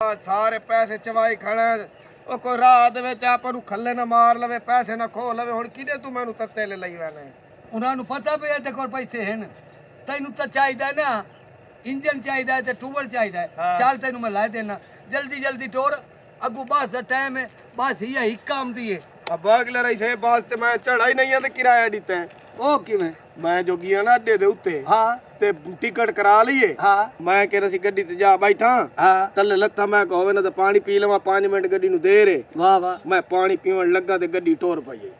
ਸਾਰੇ ਪੈਸੇ ਚਵਾਈ ਖੜਾ ਉਹ ਕੋਈ ਰਾਤ ਦੇ ਵਿੱਚ ਆਪਾਂ ਨੂੰ ਖੱਲੇ ਨਾ ਮਾਰ ਲਵੇ ਪੈਸੇ ਨਾ ਖੋ ਲਵੇ ਹੁਣ ਕਿਹਦੇ ਤੂੰ ਮੈਨੂੰ ਤੱਤੇ ਲੈ ਲਈ ਵੈਨੇ ਉਹਨਾਂ ਨੂੰ ਪਤਾ ਵੀ ਇਹਦੇ ਕੋਲ ਪੈਸੇ ਹਨ ਤੈਨੂੰ ਤਾਂ ਚਾਹੀਦਾ ਨਾ ਇੰਜਨ ਚਾਹੀਦਾ ਤੇ ਟੂਬਲ ਚਾਹੀਦਾ ਚੱਲ ਤੈਨੂੰ ਮੈਂ ਲਾ ਦੇਣਾ ਜਲਦੀ ਜਲਦੀ ਟੋੜ ਅੱਗੂ ਬਸ ਦਾ ਟਾਈਮ ਹੈ ਬਸ ਇਹ ਕੰਮ ਦੀ ਹੈ अब अगले रही से बस ते मैं चढ़ा ही नहीं है ते किराया दीते ਉਹ ਕਿਵੇਂ मैं जोगी है ना अड्डे दे उत्ते ਹਾਂ ते टिकट करा लिए ਹਾਂ मैं कह रहा सी गड्डी ते जा बैठा ਹਾਂ थल्ले लत्था मैं कहोवे ना ते पानी पी लवां 5 मिनट गड्डी नु दे रे ਵਾਹ ਵਾਹ मैं पानी पीवन लगा ते गड्डी टोर पई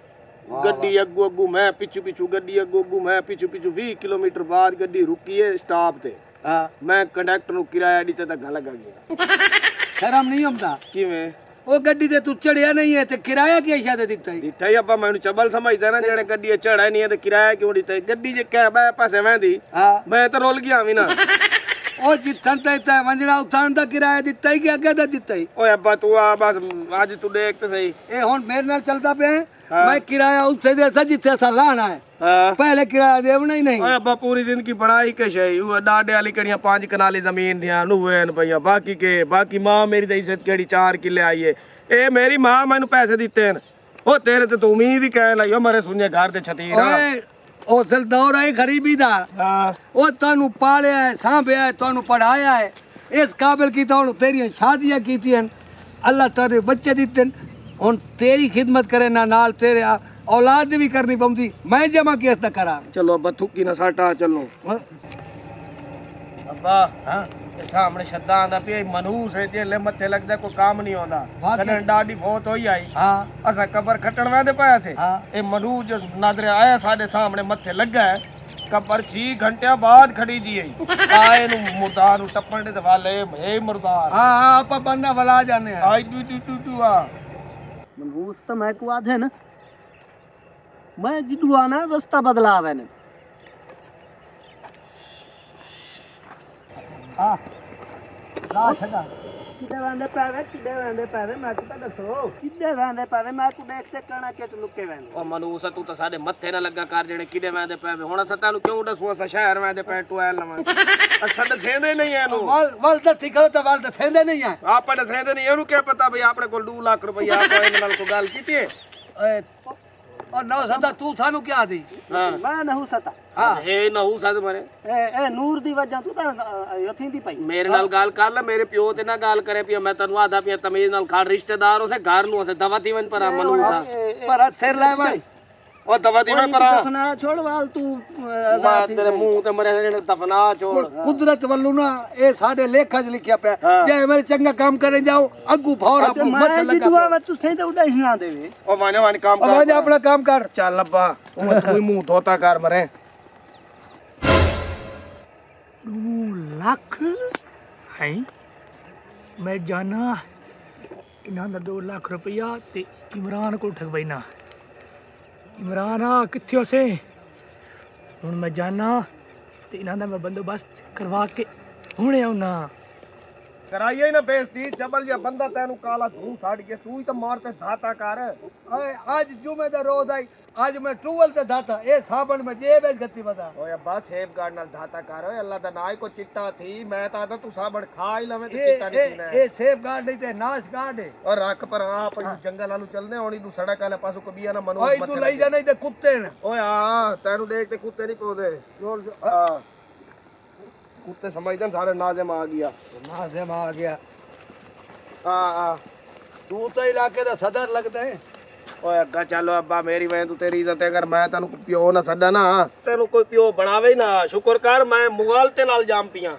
गड्डी अग्गू अग्गू मैं पिछू पिछू गड्डी अग्गू अग्गू मैं पिछू पिछू 20 किलोमीटर बाद गड्डी रुकी है स्टॉप ते ਹਾਂ मैं कंडक्टर नु किराया दीते ते गल लग गया ਸ਼ਰਮ ਨਹੀਂ ਆਉਂਦਾ किवें ਉਹ ਗੱਡੀ ਤੇ ਤੂੰ ਚੜਿਆ ਨਹੀਂ ਹੈ ਤੇ ਕਿਰਾਇਆ ਕੀ ਇਸ਼ਾ ਤੇ ਦਿੱਤਾ ਹੈ ਦਿੱਤਾ ਹੀ ਆਪਾਂ ਮੈਨੂੰ ਚਬਲ ਸਮਝਦਾ ਨਾ ਜਿਹੜੇ ਗੱਡੀ ਚੜਾ ਨਹੀਂ ਹੈ ਤੇ ਕਿਰਾਇਆ ਕਿਉਂ ਦਿੱਤਾ ਗੱਡੀ ਜੇ ਕਹਿ ਬੈ ਪਾਸੇ ਵੈਂਦੀ ਹਾਂ ਮੈਂ ਤਾਂ ਰੁੱਲ ਗਿਆ ਵੀ ਨਾ ਉਹ ਜਿੱਥਣ ਤੇ ਵੰਜਣਾ ਉਥਾਣ ਦਾ ਕਿਰਾਇਆ ਦਿੱਤਾ ਹੀ ਕਿ ਅੱਗੇ ਦਾ ਦਿੱਤਾ ਹੀ ਓਏ ਅੱਬਾ ਤੂੰ ਆ ਬਸ ਅੱਜ ਤੂੰ ਦੇਖ ਤੇ ਸਹੀ ਇਹ ਹੁਣ ਮੇਰੇ ਨਾਲ ਚੱਲਦਾ ਪਿਆ ਮੈਂ ਕਿਰਾਇਆ ਉੱਥੇ ਦੇਤਾ ਜਿੱਥੇ ਅਸਾਂ ਲਾਣਾ ਹੈ ਹਾਂ पहले किराया देवना ही नहीं ਓਏ ਅੱਬਾ ਪੂਰੀ ਜ਼ਿੰਦਗੀ ਬਣਾਈ ਕਿ ਸ਼ਈ ਉਹ ਡਾਡੇ ਵਾਲੀ ਕੜੀਆਂ 5 ਕਨਾਲੀ ਜ਼ਮੀਨ ਦੀਆਂ ਨੂਵੇਨ ਪਈਆਂ ਬਾਕੀ ਮਾਂ ਮੇਰੀ ਦੀ ਇੱਜ਼ਤ ਕਿਹੜੀ 4 ਕਿੱਲੇ ਆਈ ਏ ਇਹ ਮੇਰੀ ਮਾਂ ਮੈਨੂੰ ਪੈਸੇ ਦਿੱਤੇ ਨੇ ਉਹ ਤੇਰੇ ਤੇ ਤੂੰ ਵੀ ਕਹਿਣ ਲਈ ਉਹ ਮਰੇ ਸੁਣਿਆ ਘਰ ਦੇ ਛਤੀਰ ਓਏ ਉਹ ਸਿਰ ਦੌਰ ਹੈ ਗਰੀਬੀ ਦਾ ਹਾਂ ਉਹ ਤੁਹਾਨੂੰ ਪਾਲਿਆ ਹੈ ਸਾਂਭਿਆ ਹੈ ਤੁਹਾਨੂੰ ਪੜਾਇਆ ਹੈ ਇਸ ਕਾਬਿਲ ਕੀਤਾ ਹੁਣ ਤੇਰੀਆਂ ਸ਼ਾਦੀਆਂ ਕੀਤੀਆਂ ਅੱਲਾਹ ਤੇਰੇ ਬੱਚੇ ਦਿੱਤੇ ਹੁਣ ਤੇਰੀ ਖਿਦਮਤ करे ना नाल तेरे औलाद भी करनी पौंदी मैं जमा केस दा करा ਚਲੋ ਅੱਬਾ ਥੁੱਕੀ ਨਾ ਸਾਟਾ ਚੱਲੋ ਅੱਬਾ हां ਇਹ ਸਾਹਮਣੇ ਛੱਦਾਂ ਆਂਦਾ ਪਿਆ ਮਨੂਸ ਹੈ ਜੇ ਮੱਥੇ ਲੱਗਦਾ ਕੋਈ ਕੰਮ ਨਹੀਂ ਆਉਂਦਾ ਵਾਕਈ। ਕਦੇ ਡਾਡੀ ਬਹੁਤ ਹੋਈ ਆਈ हां ਅਸਾਂ ਕਬਰ ਖੱਟਣ ਵਾਂਦੇ ਪਾਇਆ ਸੀ ਹਾਂ। ਇਹ ਮਨੂਸ ਜੋ ਨਜ਼ਰ ਆਇਆ ਸਾਡੇ ਸਾਹਮਣੇ ਮੱਥੇ ਲੱਗਾ ਹੈ ਕਬਰ 6 ਘੰਟਿਆਂ ਬਾਅਦ ਖੜੀ ਜੀ ਆਈ ਆਏ ਨੂੰ ਮੁਰਦਾਰ ਨੂੰ ਟੱਪਣ ਦੇ ਵਾਲੇ ਇਹ ਮੁਰਦਾਰ हां आपा बंदा वला जाने हैं ਆਈ ਟੂ ਆ मनहूस तो मैं को आधे ना मैं जिडू आना रास्ता बदलावे ने हां ला छड़ा किदे वेंदे पावे मैं को तो दसो किदे वेंदे पावे मैं को देखते कणा के लुके वेंदे ਉਹ ਮਨੂਸ ਤੂੰ ਤਾਂ ਸਾਡੇ ਮੱਥੇ ਨਾ ਲੱਗਾ ਕਰ ਜਿਹੜੇ ਕਿਦੇ ਮੈਂ ਦੇ ਪਏ ਹੁਣ ਸੱਟਾਂ ਨੂੰ ਕਿਉਂ ਦੱਸੂ ਅਸਾਂ ਸ਼ਹਿਰ ਮੈਂ ਦੇ ਪੈ ਟੋਇਲ ਲਵਾਂ ਅਸਾਂ ਦੱਸੇਂਦੇ ਨਹੀਂ ਇਹਨੂੰ वल दसी करो तो वल दसेंदे नहीं है ਆਪਾਂ ਦੱਸੇਂਦੇ ਨਹੀਂ ਇਹਨੂੰ ਕੀ ਪਤਾ ਬਈ ਆਪਣੇ ਕੋਲ 2 ਲੱਖ ਰੁਪਈਆ ਆਪਾਂ ਇਹਨਾਂ ਨਾਲ ਕੋਈ ਗੱਲ ਕੀਤੀ ਹੈ और नौ सदा तू थानू क्या दी ਹਾਂ मैं नहू सता हां ਇਹ ਨਾ ਹੋ ਸਦ ਮਰੇ ए नूर दी वजह तू ता यथी दी पई ਮੇਰੇ ਨਾਲ ਗੱਲ ਕਰ ਲੈ ਮੇਰੇ ਪਿਓ ਤੇ ਨਾ ਗੱਲ ਕਰੇ ਪਿਆ ਮੈਂ ਤੈਨੂੰ ਆਦਾ ਪਿਆ ਤਮੀਜ਼ ਨਾਲ ਖੜ ਰਿਸ਼ਤੇਦਾਰ ਉਸੇ ਘਰ ਨੂੰ ਉਸੇ ਦਵਾ ਦੀਵਨ ਪਰ ਮਨੂਸਾ पर सिर ले मैं ਉਹ ਦਵਾ ਦੀਵਨ ਪਰ दफना छोड़ वाल तू ਤੇਰੇ ਮੂੰਹ ਤੇ ਮਰੇ ਜਿਹੜੇ ਦਫਨਾ ਛੋੜ कुदरत वल्लू ना ए साडे लेखा च लिखया पे जे मेरे चंगा काम करे जाओ अगू भौरा मत मैं लगा जिडू आवे तू सही तो उड़ा हिना देवे ਉਹ ਮਾਨੇ ਵਾਨ ਕੰਮ अब ਕਰ अपना काम कर ਚੱਲ ਅੱਬਾ ਉਹ ਤੂੰ ਹੀ ਮੂੰਹ ਧੋਤਾ ਕਰ ਮਰੇ 2 ਲੱਖ ਹੈ ਮੈਂ ਜਾਣਾ ਇਹਨਾਂ ਦਾ 2 ਲੱਖ ਰੁਪਇਆ ਤੇ ਇਮਰਾਨ ਕੋਲ ਠਗਵਾਈਨਾ ਇਮਰਾਨ ਆ ਕਿੱਥੇ ਉਸੇ ਹੁਣ ਮੈਂ ਜਾਣਾ ਤੇ ਇਹਨਾਂ ਦਾ ਮੈਂ ਬੰਦੋਬਸਤ ਕਰਵਾ ਕੇ ਹੁਣੇ ਆਉਣਾ ਕਰਾਈਏ ਹੀ ਨਾ ਬੇਇੱਜ਼ਤੀ ਜਬਲ ਜਿਹਾ ਬੰਦਾ ਤੈਨੂੰ ਕਾਲਾ ਤੂੰ ਛੱਡ ਕੇ ਤੂੰ ਹੀ ਤਾਂ ਮਾਰ ਤੇ ਧਾਤਾ ਕਰ ओए आज जुमे दा रोज आई आज मैं टूवल ते दाता ए साबन में जे बेच गति बता ਓਏ ਅੱਬਾ ਸੇਬ ਗਾਰਡ ਨਾਲ ਧਾਤਾ ਕਰ ਓਏ ਅੱਲਾ ਦਾ ਨਾ ਹੀ ਕੋ ਚਿੱਟਾ ਥੀ ਮੈਂ ਤਾਂ ਆਦਾ ਤੂੰ ਸਾਬਣ ਖਾ ਹੀ ਲਵੇਂ ਤੇ ए ਚਿੱਟਾ ਨਹੀਂ ਪੀਣਾ ए सेफ गार्ड नहीं ते नाश गार्ड है ਔਰ ਰੱਖ ਪਰ ਆਪ ਜੰਗਲ ਵਾਲੂ ਚੱਲਦੇ ਹੋਣੀ ਤੂੰ ਸੜਕ ਵਾਲੇ ਪਾਸੋਂ ਕਬੀਆ ਨਾ ਮਨੂ ओए तू लई जा नहीं ते कुत्ते ने ਓਏ ਆ ਤੈਨੂੰ ਦੇਖ ਤੇ ਕੁੱਤੇ ਨਹੀਂ ਪਉਂਦੇ ਹਾਂ ਕੁੱਤੇ ਸਮਝਦੇ ਸਾਰੇ ਨਾਜ਼ਮ ਆ ਗਿਆ नाज़िम आ गया ਹਾਂ तू तो इलाके दा सदर लगदा है ਓਏ ਅੱਗਾ ਚੱਲੋ ਅੱਬਾ ਮੇਰੀ ਵੈਂ ਤੂੰ ਤੇਰੀ ਇੱਜ਼ਤ ਅਗਰ ਮੈਂ ਤੈਨੂੰ ਪਿਓ ਨਾ ਛੱਡਾ ਨਾ ਤੈਨੂੰ ਕੋਈ ਪਿਓ ਬਣਾਵੇ ਹੀ ਨਾ ਸ਼ੁਕਰ ਕਰ ਮੈਂ ਮੁਗਾਲਤੇ ਨਾਲ ਜਾਮ ਪੀਆਂ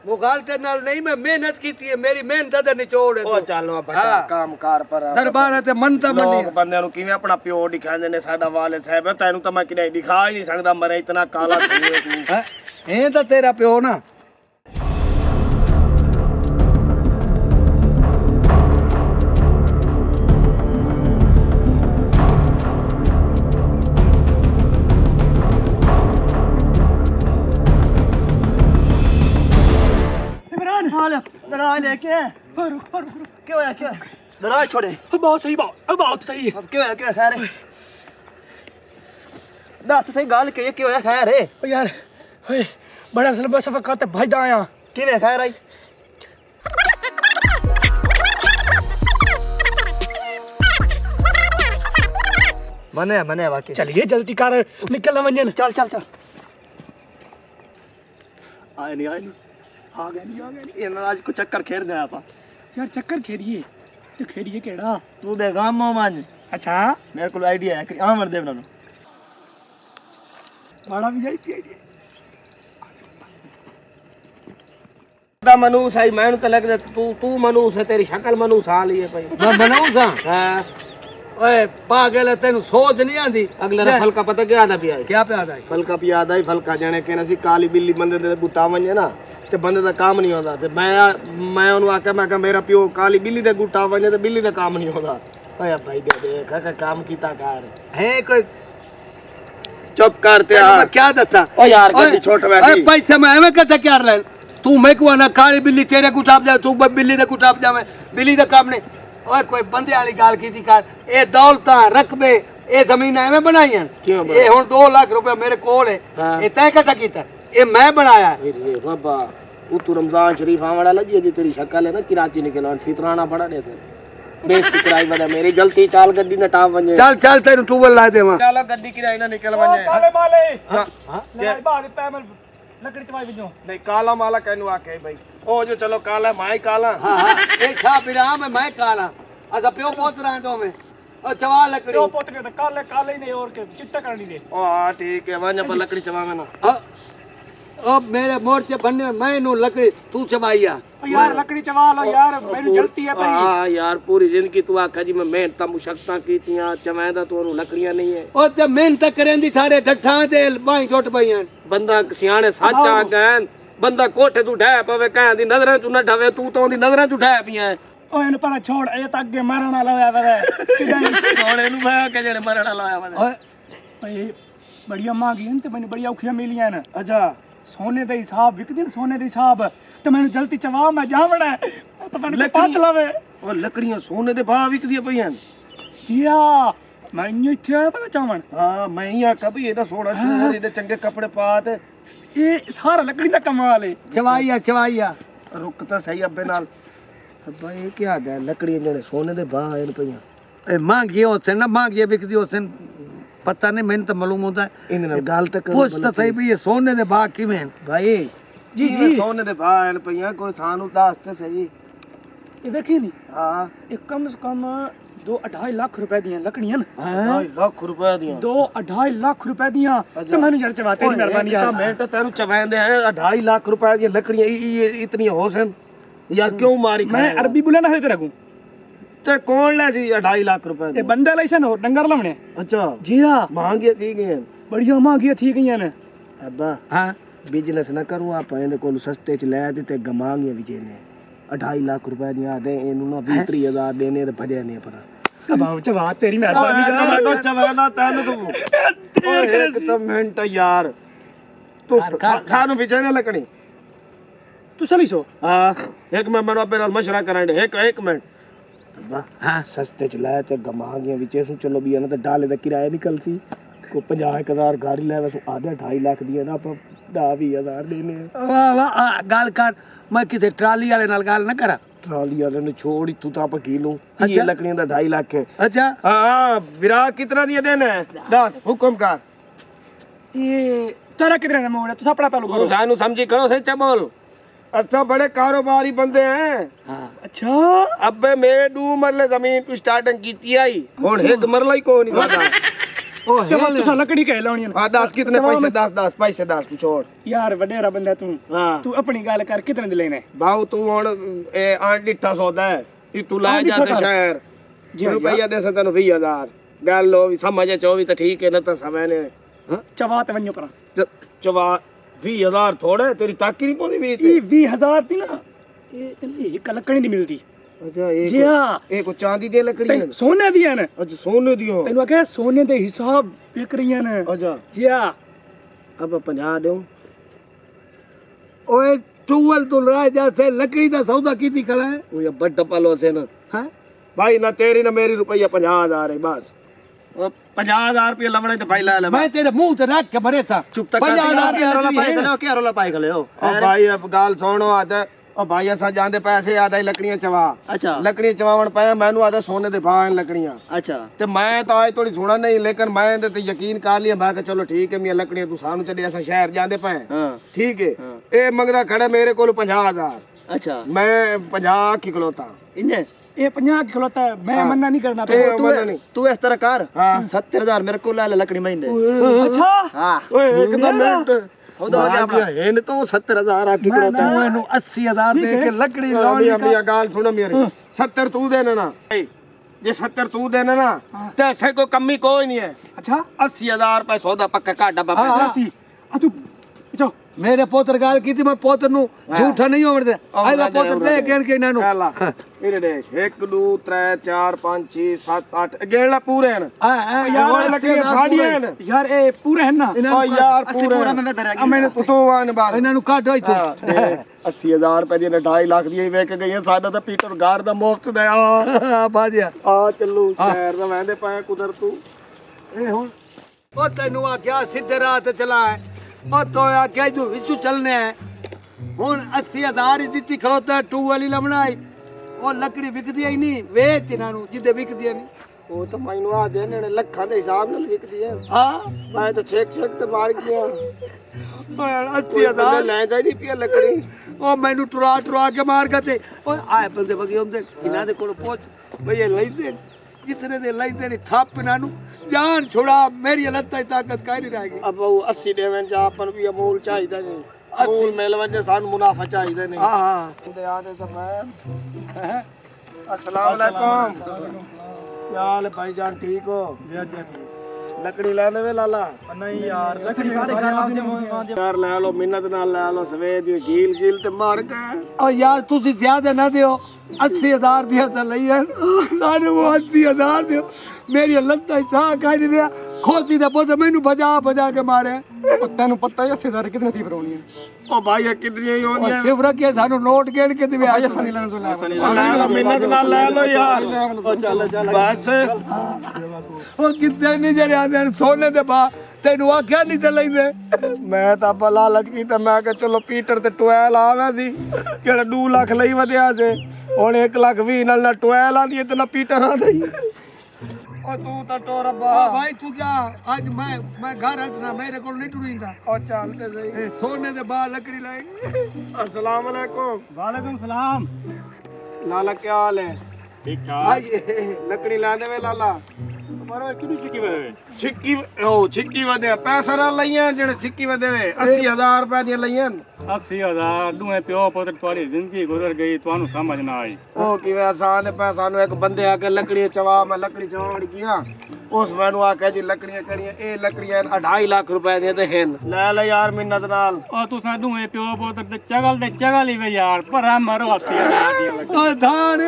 मुगालते नाल नहीं मैं मेहनत की थी मेरी मेहनत दा निचोड़ है ਓ ਚੱਲੋ ਬੱਚਾ ਕੰਮ ਕਾਰ ਪਰ दरबार ते मनता ਲੋਕ बनी ਬੰਦਿਆਂ ਨੂੰ ਕਿਵੇਂ ਆਪਣਾ ਪਿਓ ਦਿਖਾਉਂਦੇ ਨੇ ਸਾਡਾ ਵਾਲਿਦ ਸਾਹਿਬ ਤੈਨੂੰ ਤਾਂ ਮੈਂ ਕਿਤੇ ਦਿਖਾ ਹੀ ਨਹੀਂ ਸਕਦਾ ਮਰੇ ਇਤਨਾ ਕਾਲਾ ਤੂੰ ए तो तेरा प्यो ना ਇਮਰਾਨ हाल दराज लेके रुक क्या होया क्या दराज छोड़े ਬਹੁਤ ਸਹੀ ਬਹੁਤ ਸਹੀ अब क्या होया खैर है दस सही गाल के क्या होया खैर है ਓ ਯਾਰ ਓਏ ਬੜਾ ਸਫਰ ਕਰਤੇ ਭਜਦਾ ਆਇਆ किवें खैर आई मने वाकई चलिए जल्दी कर निकल वंजन चल चल चल आए नहीं आ गए नहीं ये आज को चक्कर खेर दे आपा यार चक्कर खेड़िए तो खेड़िए केड़ा तू दे गाम मान अच्छा मेरे को आइडिया है कि आमर देव ना बड़ा भी जाई आइडिया दा मनूस आई मैं तो लगदा तू मनूस है तेरी शक्ल मनूस आ ली है भाई मैं बनाऊं सा हां ओए पागल है तेन सोच नहीं आंदी अगले रा फल का पता क्या आता पिया क्या पे आता है फल का पिया आता ही फल का जाने के नसी काली बिल्ली बंदे दे गुटा वंजे ना ते बंदे दा काम नहीं होंदा ते मैं ओनु आके मैं कहा मेरा पियो काली बिल्ली दे गुटा वंजे ते बिल्ली दा काम नहीं होंदा ओए भाई दे देख का काम कीता कर है कोई चुप करते मैं क्या दसा ओ यार गड्डी छोट वैसी पैसे मैं एवं कटा क्या ले तू मैं को ना काली बिल्ली तेरे गुटाप जा तू बिल्ली दे गुटाप जावे बिल्ली दा काम नहीं ओए कोई बंदे वाली गाल कीती कर ए दौलतां रकबे ए जमीन एवं बनाई हैं क्यों ए हुन 2 लाख रुपया मेरे कोल है हाँ। ए तय कटा कीता ए मैं बनाया है ये बाबा तू रमजान शरीफ आवाड़ा लगी जी तेरी शक्ल है ना किराची निकलवा फितराना पड़ा दे बेइज्जती कराई बड़ा मेरी जल्दी चाल गड्डी न टाप वंजे चल चल तेरे टूबल ला देवा चलो गड्डी किराई ना निकल वंजे काले माले हां ले बाहर पैमल लकड़ी चवाई विजो नहीं काला माला कहनु आके भाई ओ जो चलो काला माई काला हां हां ए छा बिराम है मैं काला अच्छा प्यो पहुंच रहा है तो में ओ चवा लकड़ी तो पोत के काले काले ही नहीं और के चिट्टा करनी दे ओ हां ठीक है वंजे पर लकड़ी चवा में ना अब मेरे मोर्चे बनने मैं नु लकड़ी तू चबाइया ओ यार लकड़ी चवा लो यार मेरी जलती है भाई हां यार पूरी जिंदगी तू आखा जी मैं मेहनत मुशक्कतां कीतियां चवेंदा तो लकड़ियां नहीं है ओ ते मेहनत करेंदी थारे ठठा ते बाई टुट पईयां बंदा सियाने साचा कहन बंदा कोठे तू ढह पवे कहन दी नजरां चू न ढवे तू तो दी नजरां चू ढह पिया ओ इन पर छोड़ ए तक के मरना लाया वे किदाई ਹੁਣ ਇਹਨੂੰ ਮੈਂ ਕਿ ਜਿਹੜੇ ਮਰਣਾ ਲਾਇਆ ਵਾ ओए भाई बढ़िया महंगी हैं ते मैंने बढ़िया औखियां मिलियां न ਅੱਛਾ सोने दे हिसाब विकदे न सोने दे हिसाब ते मैंने जल्दी चवा मैं जावड़ा है तो मैंने पात लावे ਉਹ ਲੱਕੜੀਆਂ ਸੋਨੇ ਦੇ ਭਾਅ ਵਿਕਦੀਆਂ ਪਈਆਂ जिया मैं इथे आया पता चावण ਹਾਂ ਮੈਂ ਹੀ ਆਖਾ ਵੀ ਇਹਦਾ ਸੋਹਣਾ ਚੂਰ ਇਹਦੇ ਚੰਗੇ ਕੱਪੜੇ ਪਾ ਤੇ ये सारा लकड़ी दा कमाल है चबाइया ਰੁਕ ਤਾਂ ਸਹੀ ਅੱਬੇ ਨਾਲ ਅੱਬਾ ਇਹ ਕੀ ਆਦਾ ਹੈ ਲੱਕੜੀਆਂ ਜਿਹੜੇ ਸੋਨੇ ਦੇ ਭਾਅ ਆਏ ਨੇ ਪਈਆਂ ए मांगी होते ना मांगी बिकदी होते पता नहीं मैंने तो मालूम होता है ਇਹਦੇ ਨਾਲ ਗੱਲ ਤਾਂ ਕਰੋ पूछ तो सही भी ये सोने दे भाग की में ਭਾਈ जी ਜੀ ਸੋਨੇ ਦੇ ਭਾਅ ਆਏ ਨੇ ਪਈਆਂ ਕੋਈ ਸਾਨੂੰ ਦੱਸ ਤੇ ਸਹੀ ये देखिए नहीं ਹਾਂ ये कम से कम 2-2.5 लाख रुपए दी लकड़ियां न 2 ਲੱਖ ਰੁਪਏ ਦੀਆਂ 2-2.5 लाख रुपए दी तो मैंने जरा चवा तेरी मेहरबानी यार मैं तो तेरू चवेंदे हैं 2.5 लाख रुपए दी लकड़ियां इतनी होसन यार क्यों मारी मैं अरबी बोलना है तेरे को ते कौन ले जी 2.5 लाख रुपए ये बंदे लाइसन हो डंगर लवने अच्छा जी हां महंगे थी गए बढ़िया महंगी थी गई न अब्बा हाँ बिजनेस ना करूं आप ਇਹਦੇ ਕੋਲ ਸਸਤੇ ਚ ਲੈ ਦਿੱਤੇ ਗਮਾਂਗੇ ਵਿਚੇ ਨੇ 2.5 ਲੱਖ ਰੁਪਏ ਦੀਆਂ ਦੇ ਇਹਨੂੰ ਨਾ 20-30,000 ਦੇਣੇ ਤੇ ਭਜੇ ਨੇ ਪਰ अब आओ चवा तेरी मेहरबानी यार ਮੈਂ ਚਵੇਂਦਾ ਤੈਨੂੰ ਤੂੰ ਓਏ ਇੱਕ ਤਾਂ ਮਿੰਟ ਯਾਰ ਤੂੰ ਸਾਨੂੰ ਵਿਚੇ ਨੇ ਲੱਗਣੀ तू चली सो ਹਾਂ ਇੱਕ ਮੈਂ ਮਨ ਆਪੇ ਨਾਲ ਮਸ਼ਵਰਾ ਕਰਾਂ ਇੱਕ ਮਿੰਟ ਅੱਬਾ हाँ ਸਸਤੇ ਚ ਲੈ ਤੇ ਗਮਾਂਗੇ ਵਿਚੇ ਸੁ ਚਲੋ ਵੀ ਇਹਨਾਂ ਤੇ ਡਾਲੇ ਦਾ ਕਿਰਾਇਆ ਨਿਕਲ ਸੀ को 50,000 गाड़ी ले वैसे आधे 2.5 लाख दिए ना आप 10,000 देने वाह वाह गाल कर मैं किसे ट्राली वाले नाल गाल ना करा ट्राली वाले ने छोड़ तू तो आप की लूं ये लकड़ियां दा 2.5 लाख है अच्छा हां विरा कितना दिए देने 10 हुक्म कर ये तेरा कितने का मोड़ है तू अपना पहलू तू सानू समझी करो सच्चा बोल अच्छा बड़े कारोबारी बंदे हैं हाँ अच्छा अबे मेरे 2 मरले जमीन को स्टार्टिंग कीती आई हुन एक मरला ही को नहीं सादा ओ चवा तू लकड़ी कह लाउनी हां 10 कितने पैसे 10 पैसे 10 तू छोड़ यार वडेरा बंदा तू हां तू अपनी गाल कर कितने दे लेने भाऊ तू हुन ए आंटी ठा सौदा है ई तू ला जा से शहर जी रुपया दे से तनु 20,000 गल लो भी समझे 24 तो ठीक है ना तो समय ने चवा ते वन्यो पर चवा 20,000 थोड़े तेरी ताकी नहीं पौनी 20 ये 20,000 थी ना ये लकड़ी नहीं मिलती अच्छा जी हां एक चांदी दी लकड़ी है सोने दी है ना अच्छा सोने दियो तेन आखे सोने दे हिसाब बिक रही है अच्छा जी हां अब 50 दो ओए टूवल तो लड़ा जाते लकड़ी दा सौदा कीती खड़ा है वो ये बड़ पलो से ना हां भाई ना तेरी ना मेरी रुपया 50,000 है बस 50,000 रुपया लवणे तो भाई ले ले मैं तेरे मुंह ते रख के मरे था चुप तक 50,000 क्या रोला पाई खले हो ओ भाई अब गाल सुनो आते ਉਹ ਭਾਈ ਅਸਾਂ ਜਾਂਦੇ ਪੈਸੇ ਆਦਾ ਲੱਕੜੀਆਂ ਚਵਾ ਅੱਛਾ ਲੱਕੜੀਆਂ ਚਵਾਵਣ ਪਿਆ ਮੈਨੂੰ ਆਦਾ ਸੋਨੇ ਦੇ ਭਾਅ ਹਨ ਲੱਕੜੀਆਂ ਅੱਛਾ ਤੇ ਮੈਂ ਤਾਂ ਅੱਜ ਥੋੜੀ ਸੁਣਾ ਨਹੀਂ ਲੇਕਿਨ ਮੈਂ ਇਹਦੇ ਤੇ ਯਕੀਨ ਕਰ ਲਿਆ ਮੈਂ ਕਿਹਾ ਚਲੋ ਠੀਕ ਹੈ ਮੀਆਂ ਲੱਕੜੀਆਂ ਤੂੰ ਸਾਨੂੰ ਚੱਲੇ ਅਸਾਂ ਸ਼ਹਿਰ ਜਾਂਦੇ ਪਏ ਹਾਂ ਠੀਕ ਹੈ ਇਹ ਮੰਗਦਾ ਖੜਾ ਮੇਰੇ ਕੋਲ 50000 ਅੱਛਾ ਮੈਂ 50 ਕੀ ਖਲੋਤਾ ਇੰਨੇ ਇਹ 50 ਖਲੋਤਾ ਹੈ, ਮੈਂ ਮੰਨਾ ਨਹੀਂ ਕਰਨਾ ਤੇ ਪਿਆ। ਮੰਨਦਾ ਨਹੀਂ ਤੂੰ ਇਸ ਤਰ੍ਹਾਂ ਕਰ ਹਾਂ 70000 ਮੇਰੇ ਕੋਲ ਲੈ ਲੈ ਲੱਕੜੀ ਮਹੀਨੇ ਅੱਛਾ ਹਾਂ ਓਏ ਇੱਕ ਤਾਂ ਮਿੰਟ ਸੌਦਾ ਹੋ ਗਿਆ ਆਪਣਾ ਇਹਨ ਤੋਂ 70000 ਆਕੀ ਖਲੋਤਾ ਤੂੰ ਇਹਨੂੰ 80000 ਦੇ ਕੇ ਲੱਕੜੀ ਲਾਉਣੀ ਲਾਉਣੀ ਆਪਣੀ ਗੱਲ ਸੁਣ ਮੇਰੀ 70 ਤੂੰ ਦੇਣਾ ਨਾ ਜੇ 70 ਤੂੰ ਦੇਣਾ ਨਾ ਤੇ ਐਸੇ ਕੋਈ ਕਮੀ ਕੋਈ ਨਹੀਂ ਹੈ ਅੱਛਾ 80000 ਰੁਪਏ ਸੌਦਾ ਪੱਕਾ ਕਾਡਾ ਹਾਂ, ਬਾਬਾ ਹਾਂ। ਸੀ ਆ ਤੂੰ ਚੋ ਮੇਰੇ ਪੁੱਤਰ ਗੱਲ ਕੀਤੀ ਮੈਂ ਪੁੱਤਰ ਨੂੰ ਝੂਠਾ ਨਹੀਂ ਹੋਣ ਦੇ ਆਲਾ ਪੁੱਤਰ ਦੇ ਗਿਣ ਕੇ ਇਹਨਾਂ ਨੂੰ ਹੈਲਾ ਇਹਦੇ ਦੇ 1 2 3 4 5 6 7 8 ਗਿਣਲਾ ਪੂਰੇ ਹਨ ਯਾਰ ਲੱਕੜੀਆਂ ਸਾਡੀਆਂ ਹਨ ਯਾਰ ਇਹ ਪੂਰੇ ਹਨ ਨਾ ਓ ਯਾਰ ਅਸੀਂ ਪੂਰੇ ਪੂਰਾ ਮੈਂ ਦਰਿਆ ਮੈਨੂੰ ਤੂੰ ਆਨ ਬਾਅਦ ਇਹਨਾਂ ਨੂੰ ਕੱਢ ਹੋਈ ਤੂੰ 80000 ਰੁਪਏ ਦੀ 2.5 ਲੱਖ ਦੀ ਵੇਚ ਕੇ ਗਈਆਂ ਸਾਡਾ ਤਾਂ ਪੀਟਰ ਗਾਰ ਦਾ ਮੁਫਤ ਦਾ ਆ ਬਾਜਿਆ ਚੱਲੂ ਸ਼ਹਿਰ ਦਾ ਵਹਿੰਦੇ ਪਏ ਕੁਦਰ ਤੂੰ ਇਹ ਹੁਣ ਉਹ ਤੈਨੂੰ ਆਖਿਆ ਸਿੱਧੇ ਰਾਹ ਤੇ ਚਲਾ ਹੈ ਉਹ ਤੋਂ ਆਖਿਆ ਜੋ ਵਿੱਚੋਂ ਚੱਲਨੇ ਹੈ ਹੁਣ 80000 ਹੀ ਦਿੱਤੀ ਖਲੋਤਾ ਟੂ ਵਾਲੀ ਲਮਣਾਈ ਉਹ ਲੱਕੜੀ ਵਿਕਦੀ ਹੀ ਨਹੀਂ ਵੇਚ ਇਹਨਾਂ ਨੂੰ ਜਿੱਦੇ ਵਿਕਦੀ ਨਹੀਂ ਉਹ ਤਾਂ ਮੈਨੂੰ ਆ ਦੇ ਨੇ ਲੱਖਾਂ ਦੇ ਹਿਸਾਬ ਨਾਲ ਵਿਕਦੀ ਹੈ ਹਾਂ ਮੈਂ ਤਾਂ ਛੇਕ ਤੇ ਮਾਰ ਗਿਆ ਓਏ 80000 ਲੈਂਦਾ ਨਹੀਂ ਪਿਆ ਲੱਕੜੀ ਉਹ ਮੈਨੂੰ ਟੁਰਾ ਕੇ ਮਾਰ ਗਏ ਤੇ ਓਏ ਆਏ ਬੰਦੇ ਵਗੇ ਹੁੰਦੇ ਇਹਨਾਂ ਦੇ ਕੋਲ ਪਹੁੰਚ ਬਈ ਇਹ ਲੈਂਦੇ ਜਿਤਨੇ ਦੇ ਲੈਂਦੇ ਨਹੀਂ ਥਾਪ ਇਹਨਾਂ ਨੂੰ ਜਾਨ ਛੁੜਾ ਮੇਰੀ ਲੱਤਾਂ ਦੀ ਤਾਕਤ ਕਾਇ ਨਹੀਂ ਰਹਿ ਗਈ ਅਬ ਉਹ 80 ਦੇਵੇਂ ਜਾਂ ਆਪਾਂ ਨੂੰ ਵੀ ਅਮੂਲ ਚਾਹੀਦਾ ਨਹੀਂ ਅਮੂਲ ਮਿਲ ਵੰਜੇ ਸਾਨੂੰ ਮੁਨਾਫਾ ਚਾਹੀਦਾ ਨਹੀਂ ਹਾਂ ਹਾਂ ਤੇ ਆਦੇ ਤਾਂ ਮੈਂ अस्सलाम वालेकुम क्या हाल है भाईजान ठीक हो लकड़ी लेने वे लाला ਨਹੀਂ ਯਾਰ ਲੱਕੜੀ ਸਾਰੇ ਘਰ ਆਉਂਦੇ ਹੋਏ यार ले लो मिन्नत नाल ले लो सवेद गील गील ते मार गए ਓ ਯਾਰ ਤੁਸੀਂ ਜ਼ਿਆਦਾ ਨਾ ਦਿਓ 80000 ਦੀਆਂ ਤਾਂ ਲਈਆਂ ਸਾਨੂੰ 80000 ਦਿਓ ਮੇਰੀ ਲੱਤਾਂ ਸਾਹ ਕੱਢ ਰਿਹਾ ਖੋਤੀ ਦਾ ਪੁੱਤ ਮੈਨੂੰ ਭਜਾ ਕੇ ਮਾਰਿਆ ਤੈਨੂੰ ਪਤਾ ਹੈ 80000 ਕਿਤਨੇ ਸੀ ਫਰੋਣੀ ਹੈ ओ भाई ये कितनी ही ਉਹ होनी ਸਿਫਰ ਕੇ ਸਾਨੂੰ ਨੋਟ ਗਿਣ ਕੇ ਦਿਵੇ ਆ ਸਨੀ ਲੈਣ ਤੋਂ ਲੈ ले लो मिन्नत नाल ले लो यार ओ चल बस ਉਹ ਕਿਤੇ ਨਹੀਂ ਜਿਹੜੇ ਆਂਦੇ ਨੇ ਸੋਨੇ ਦੇ ਬਾ ਤੈਨੂੰ ਆਖਿਆ ਨਹੀਂ ਤੇ ਲੈਂਦੇ मैं तो आप लालच की तो मैं कहा चलो पीटर ते 12 आवे सी केड़ा 2 लाख ਲਈ ਵਧਿਆ ਸੇ ਹੁਣ 1 ਲੱਖ 20 ਨਾਲ ਨਾ 12 ਆਂਦੀ ਤੇ ਨਾ ਪੀਟਰ ਆਂਦਾ ਹੀ ਓ ਤੂੰ ਤਾਂ ਟੋਰ ਅੱਬਾ ਆ ਭਾਈ ਤੂੰ ਜਾ ਅੱਜ ਮੈਂ ਘਰ ਹਟਣਾ ਮੇਰੇ ਕੋਲ ਨਹੀਂ ਟੁਰੀਂਦਾ ਓ ਚੱਲ ਤੇ ਸਹੀ ਇਹ ਸੋਨੇ ਦੇ ਬਾ ਲੱਕੜੀ ਲਾਏਂਗੇ अस्सलाम वालेकुम ਵਾਲੇਕੁਮ ਸਲਾਮ लाला क्या हाल है ਠੀਕ ਆਏ लकड़ी ला देवे लाला ਮਾਰੋ ਕਿਹਨੂੰ ਛਿੱਕੀ ਵੇ छिक्की ओ छिक्की वदे पैसा ना लईया जेड़े छिक्की वदे 80000 रुपए दी लईया 80000 ਦੂਏ ਪਿਓ ਪੁੱਤਰ ਤੁਹਾਡੀ ਜ਼ਿੰਦਗੀ ਗੁਜ਼ਰ ਗਈ ਤੁਹਾਨੂੰ ਸਮਝ ਨਾ ਆਈ ओ किवे आसान है पैसा नु एक बंदे आके लकड़ी चवा मैं लकड़ी चवाण गया उस मैनू आके जी लकड़ियां कड़ियां ए लकड़ियां 2.5 लाख रुपए दी ते हैं ले ले यार मिन्नत नाल ਉਹ ਤੁਸੀਂ ਦੂਏ ਪਿਓ ਪੁੱਤਰ ਤੇ ਚਗਲ ਹੀ ਵੇ ਯਾਰ ਭਰਾ ਮਾਰੋ 80000 ਦੀਆਂ ਓ ਧਾਣ